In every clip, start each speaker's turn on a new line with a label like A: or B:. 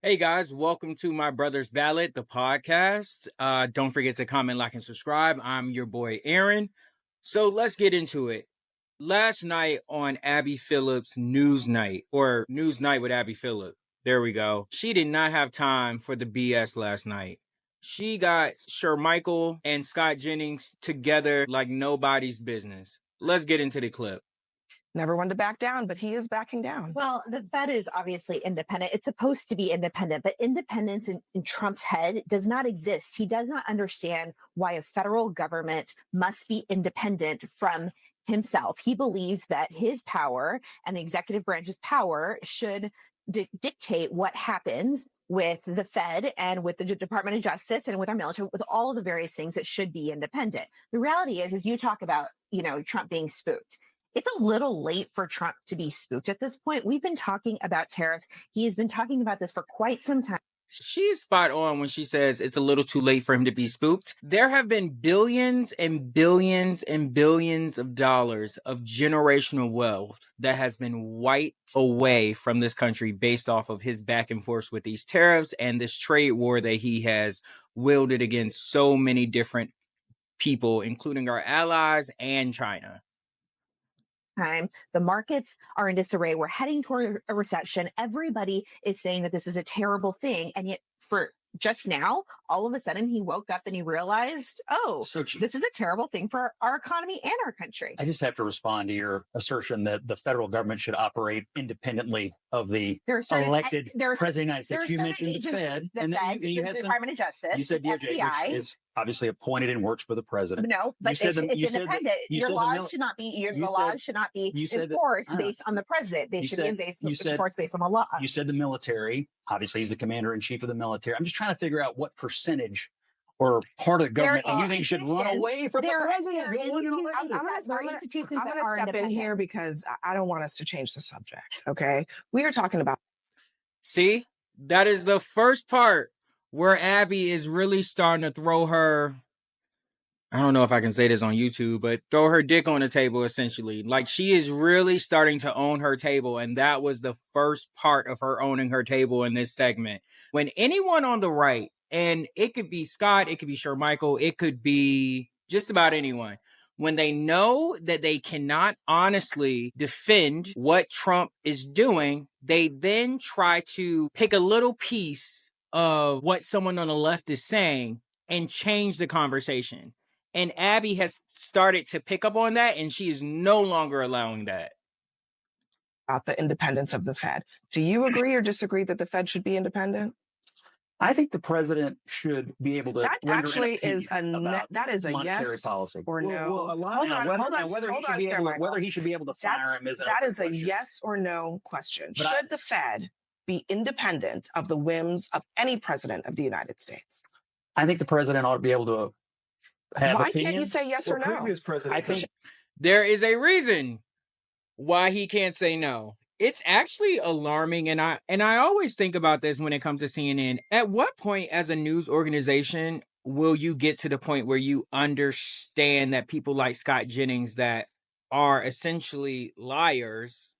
A: Hey guys, welcome to My Brother's Ballot, the podcast. Don't forget to comment, like, and subscribe. I'm your boy Aaron. So let's get into it. Last night on Abby Phillip's News Night, or News Night with Abby Phillip, there we go. She did not have time for the BS last night. She got Michael and Scott Jennings together like nobody's business. Let's get into the clip.
B: Never wanted to back down, but he is backing down.
C: Well, the Fed is obviously independent. It's supposed to be independent, but independence in Trump's head does not exist. He does not understand why a federal government must be independent from himself. He believes that his power and the executive branch's power should dictate what happens with the Fed and with the Department of Justice and with our military, with all of the various things that should be independent. The reality is you talk about, Trump being spooked. It's a little late for Trump to be spooked at this point. We've been talking about tariffs. He has been talking about this for quite some time.
A: She's spot on when she says it's a little too late for him to be spooked. There have been billions and billions and billions of dollars of generational wealth that has been wiped away from this country based off of his back and forth with these tariffs and this trade war that he has wielded against so many different people, including our allies and China.
C: The markets are in disarray. We're heading toward a recession. Everybody is saying that this is a terrible thing. And yet for just now, all of a sudden he woke up and he realized, this is a terrible thing for our economy and our country.
D: I just have to respond to your assertion that the federal government should operate independently of the elected president of the United States. You mentioned the Fed,
C: and then you had the Department of Justice.
D: You said DOJ, which is obviously appointed and works for the president.
C: No, but it's independent. Your laws should not be enforced based on the president. They should be enforced based on the law.
D: You said the military. Obviously, he's the commander in chief of the military. I'm just trying to figure out what percentage or part of the government you think should run away from the president.
B: I'm going to step in here because I don't want us to change the subject. Okay, we are talking about.
A: See, that is the first part where Abby is really starting to throw her, I don't know if I can say this on YouTube, but throw her dick on the table, essentially. Like, she is really starting to own her table, and that was the first part of her owning her table in this segment. When anyone on the right, and it could be Scott, it could be Michael, it could be just about anyone, when they know that they cannot honestly defend what Trump is doing, they then try to pick a little piece of what someone on the left is saying and change the conversation. And Abby has started to pick up on that, and she is no longer allowing that.
B: About the independence of the Fed. Do you agree or disagree that the Fed should be independent?
D: I think the president should be able to.
B: That actually is a
D: monetary
B: yes
D: policy
B: or no.
D: Hold on. Whether he should be able to fire him is
B: a yes or no question.
D: But
B: should the Fed be independent of the whims of any president of the United States?
D: I think the president ought to be able to have
B: Why
D: opinions.
B: Can't you say yes or no?
E: Previous president.
D: I think
A: there is a reason why he can't say no. It's actually alarming, and I always think about this when it comes to CNN. At what point as a news organization will you get to the point where you understand that people like Scott Jennings that are essentially liars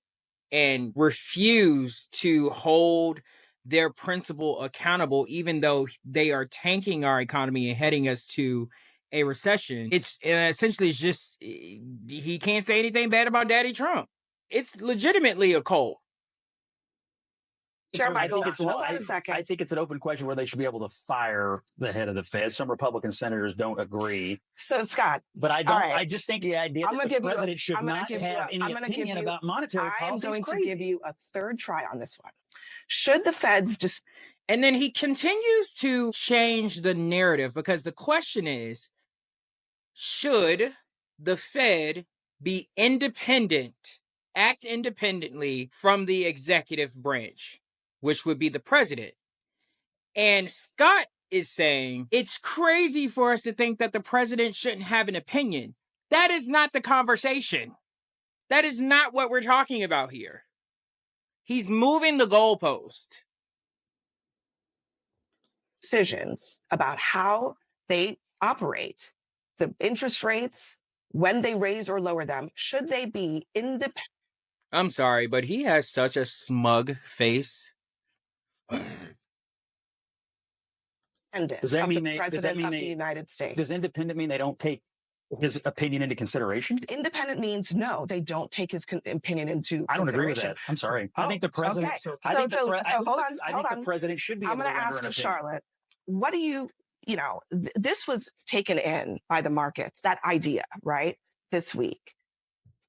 A: and refuse to hold their principal accountable, even though they are tanking our economy and heading us to a recession? It's essentially just he can't say anything bad about Daddy Trump. It's legitimately a cult.
D: I think it's an open question where they should be able to fire the head of the Fed. Some Republican senators don't agree.
B: So, Scott,
D: but I don't. Right. I just think the idea that the president should not have any opinion about monetary policy.
B: I'm going to give you a third try on this one. Should the Feds just?
A: And then he continues to change the narrative, because the question is, should the Fed be independent, act independently from the executive branch, which would be the president? And Scott is saying it's crazy for us to think that the president shouldn't have an opinion. That is not the conversation. That is not what we're talking about here. He's moving the goalpost.
B: Decisions about how they operate, the interest rates, when they raise or lower them, should they be independent?
A: I'm sorry, but he has such a smug face.
D: Does that mean
B: the President of the United States.
D: Does independent mean they don't take his opinion into consideration?
B: Independent means no, they don't take his opinion into
D: I don't agree with
B: consideration.
D: that. I'm sorry. I think the president.
B: Okay.
D: I think
B: hold
D: I think
B: on.
D: the president should be
B: I'm
D: able
B: going
D: to
B: to
D: render
B: ask
D: an
B: you,
D: opinion.
B: Charlotte, what do you know, this was taken in by the markets, that idea, right? This week.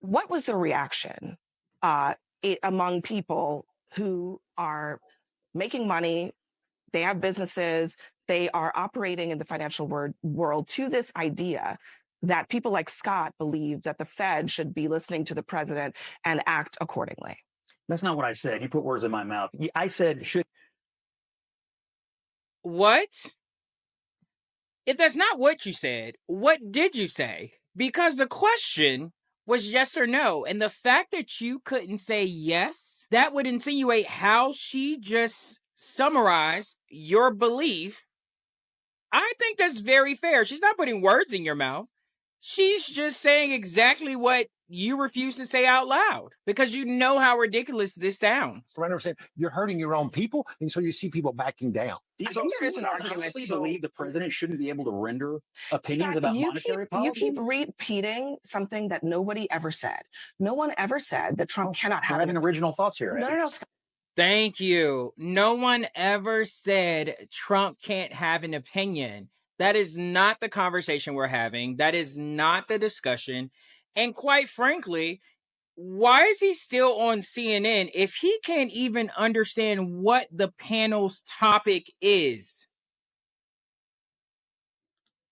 B: What was the reaction among people who are making money? They have businesses, they are operating in the financial world to this idea that people like Scott believe that the Fed should be listening to the president and act accordingly.
D: That's not what I said. You put words in my mouth. I said should.
A: What? If that's not what you said, what did you say? Because the question was yes or no. And the fact that you couldn't say yes, that would insinuate how she just summarized your belief. I think that's very fair. She's not putting words in your mouth. She's just saying exactly what you refuse to say out loud because you know how ridiculous this sounds.
E: I understand you're hurting your own people, and so you see people backing down.
B: I think there is an argument.
D: I believe the president shouldn't be able to render opinions about monetary policy.
B: You keep repeating something that nobody ever said. No one ever said that Trump cannot have
D: having original thoughts here.
B: No.
A: Thank you. No one ever said Trump can't have an opinion. That is not the conversation we're having. That is not the discussion. And quite frankly, why is he still on CNN if he can't even understand what the panel's topic is?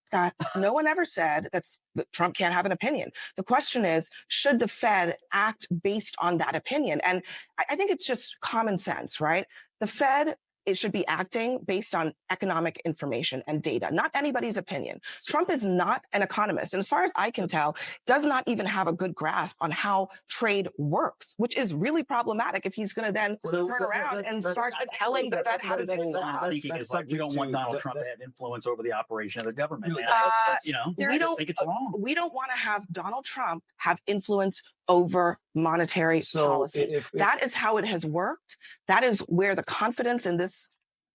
B: Scott, no one ever said that Trump can't have an opinion. The question is, should the Fed act based on that opinion? And I think it's just common sense, right? The Fed, it should be acting based on economic information and data, not anybody's opinion. Trump is not an economist, and as far as I can tell, does not even have a good grasp on how trade works, which is really problematic if he's going to then turn around and start telling the Fed how to do
D: things. We don't want Donald Trump to have influence over the operation of the government. We think it's wrong.
B: We don't want to have Donald Trump have influence over monetary policy. That is how it has worked. That is where the confidence in this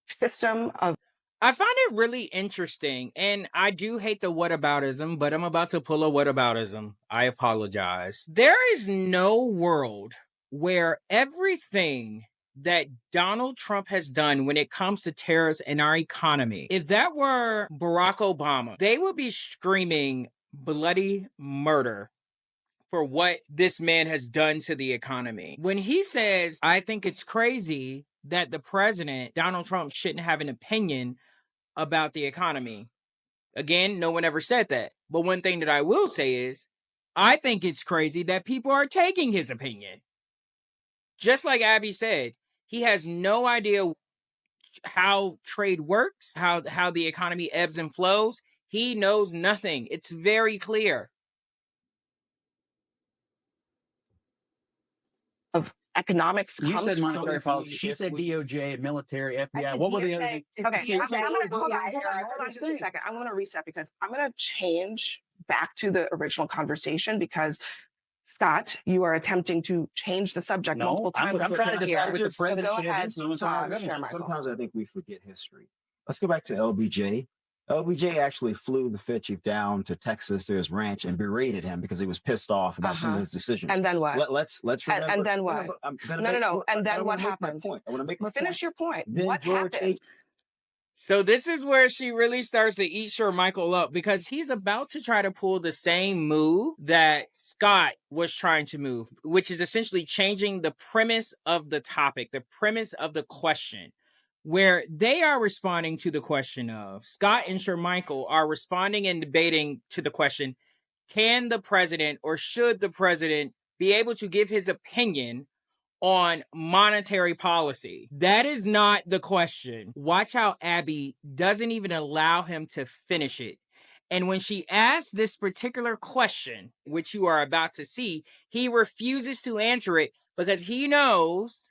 B: system of...
A: I find it really interesting, and I do hate the whataboutism, but I'm about to pull a whataboutism. I apologize. There is no world where everything that Donald Trump has done when it comes to tariffs and our economy, if that were Barack Obama, they would be screaming bloody murder for what this man has done to the economy. When he says, I think it's crazy that the president, Donald Trump, shouldn't have an opinion about the economy. Again, no one ever said that. But one thing that I will say is, I think it's crazy that people are taking his opinion. Just like Abby said, he has no idea how trade works, how the economy ebbs and flows. He knows nothing. It's very clear.
B: Of economics.
D: You said monetary policy. She said DOJ, military, FBI. What were the other things?
B: Okay, hold on just a second. I want to reset because I'm going to change back to the original conversation because Scott, you are attempting to change the subject multiple times.
D: I'm trying to decide with the president.
B: So go ahead.
F: Sometimes I think we forget history. Let's go back to LBJ. LBJ actually flew the Fed chief down to Texas to his ranch and berated him because he was pissed off about some of his decisions.
B: And then what?
F: Let's remember.
B: And then what? No. And then what happened?
F: I want to make my
B: Finish your point.
F: Then
B: what happened?
A: So this is where she really starts to eat Michael up because he's about to try to pull the same move that Scott was trying to move, which is essentially changing the premise of the topic, the premise of the question, where they are responding to the question of Scott and Michael are responding and debating to the question, can the president or should the president be able to give his opinion on monetary policy? That is not the question. Watch how Abby doesn't even allow him to finish it. And when she asks this particular question, which you are about to see, he refuses to answer it because he knows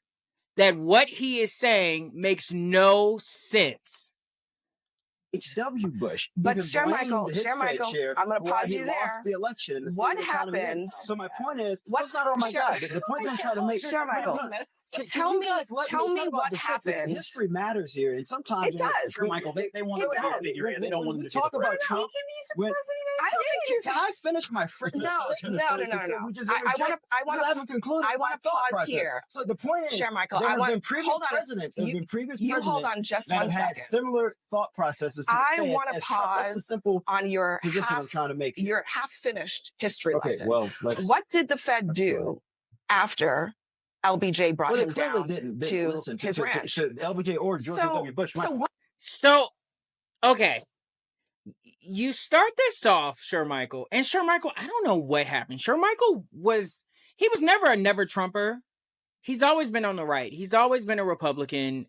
A: that what he is saying makes no sense.
F: H.W. Bush.
B: But
F: even
B: Shermichael,
F: his Fed chair
B: I'm going to
F: for why
B: pause
F: he
B: you
F: lost
B: there.
F: the election and the state
B: What
F: of the economy.
B: happened?
F: So my point is,
B: What-
F: it's not, oh my God, the point that I'm trying to make.
B: Shermichael,
F: Tell me
B: what happened.
F: History matters here, and sometimes
B: It does.
D: Michael, they want to figure it. They don't want to
F: talk about Trump.
B: I don't think you
F: can I finish my freaking statement?
B: No.
F: We just
B: I
F: haven't concluded.
B: I want to pause here.
F: So the point is,
B: Shermichael,
F: there have been previous presidents. There have been previous presidents.
B: Hold on just
F: that
B: one
F: have had
B: second.
F: similar thought processes to the
B: I
F: Fed
B: want to
F: as Trump. That's a
B: pause
F: simple
B: on your
F: position I'm trying to make here.
B: your half-finished history
F: Okay,
B: lesson.
F: well,
B: what did the Fed do after LBJ brought him down to his ranch?
F: To LBJ or George W. Bush.
A: So, okay. You start this off, Shermichael, and Shermichael, I don't know what happened. Shermichael was never a never Trumper. He's always been on the right. He's always been a Republican.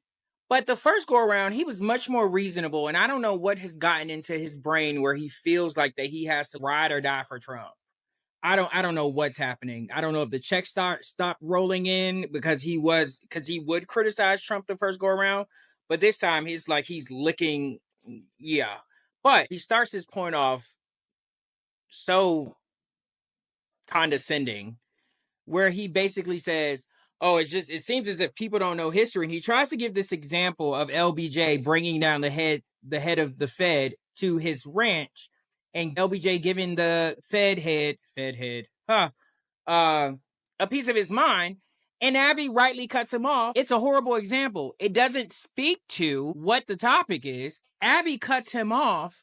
A: But the first go around, he was much more reasonable. And I don't know what has gotten into his brain where he feels like that he has to ride or die for Trump. I don't know what's happening. I don't know if the checks stopped rolling in because he would criticize Trump the first go around. But this time he's licking. Yeah. But he starts his point off so condescending, where he basically says, oh, it seems as if people don't know history. And he tries to give this example of LBJ bringing down the head of the Fed to his ranch, and LBJ giving the Fed head, a piece of his mind. And Abby rightly cuts him off. It's a horrible example. It doesn't speak to what the topic is. Abby cuts him off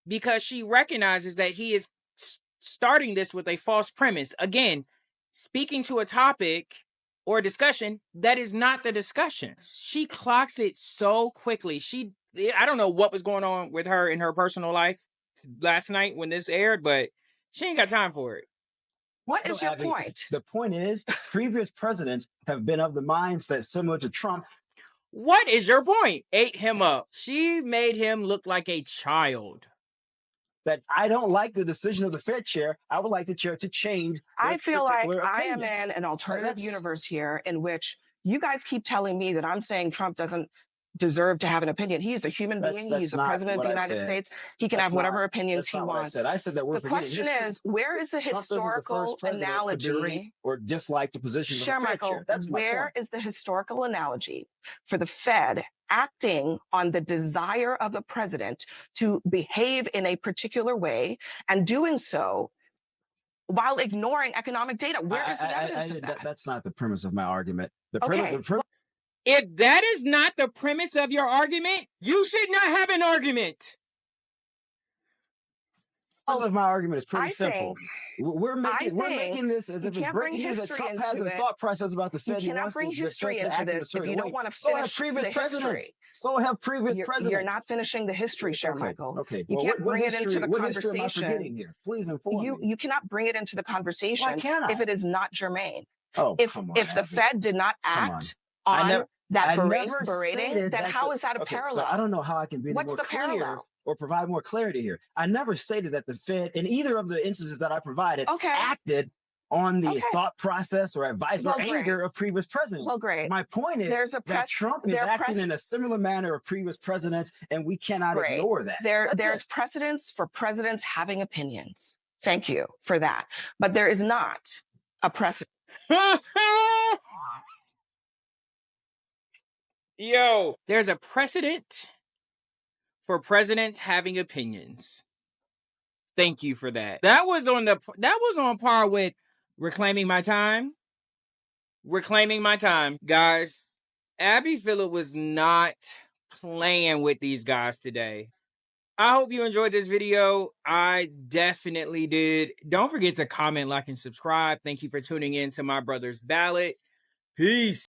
A: because she recognizes that he is starting this with a false premise. Again, speaking to a topic or a discussion that is not the discussion. She clocks it so quickly. I don't know what was going on with her in her personal life last night when this aired, but she ain't got time for it.
B: What is your point?
F: The point is, previous presidents have been of the mindset similar to Trump.
A: What is your point? Ate him up. She made him look like a child.
F: That I don't like the decision of the Fed chair. I would like the chair to change.
B: I feel like I am in an alternative universe here in which you guys keep telling me that I'm saying Trump doesn't deserve to have an opinion. He is a human being. He's the president of the United States. He can have whatever opinions he wants.
F: I said that
B: the question is, where is the historical analogy
F: or dislike the position of the Fed chair?
B: That's where is the historical analogy for the Fed acting on the desire of the president to behave in a particular way and doing so while ignoring economic data? Where is the evidence of that?
F: That's not the premise of my argument.
A: If that is not the premise of your argument, you should not have an argument.
F: The premise of my argument is pretty simple. We're making this as if it's breaking news that Trump has a thought process about the Fed.
B: You cannot bring history into this if you don't want to finish the history.
F: So have previous presidents.
B: You're not finishing the history, Shermichael.
F: Okay.
B: You can't bring it into the conversation.
F: What history am I forgetting here? Please inform me.
B: You cannot bring it into the conversation if it is not germane.
F: Oh,
B: if the Fed did not act on that berating, then how is that a parallel?
F: So I don't know how I can be more clear or provide more clarity here. I never stated that the Fed, in either of the instances that I provided, acted on the thought process or advice or anger of previous presidents.
B: Well, great.
F: My point is that Trump is acting in a similar manner of previous presidents, and we cannot ignore that.
B: There's precedence for presidents having opinions. Thank you for that. But there is not a precedent.
A: Yo, there's a precedent for presidents having opinions. Thank you for that. That was on par with reclaiming my time. Reclaiming my time. Guys, Abby Phillip was not playing with these guys today. I hope you enjoyed this video. I definitely did. Don't forget to comment, like, and subscribe. Thank you for tuning in to My Brother's Ballot. Peace.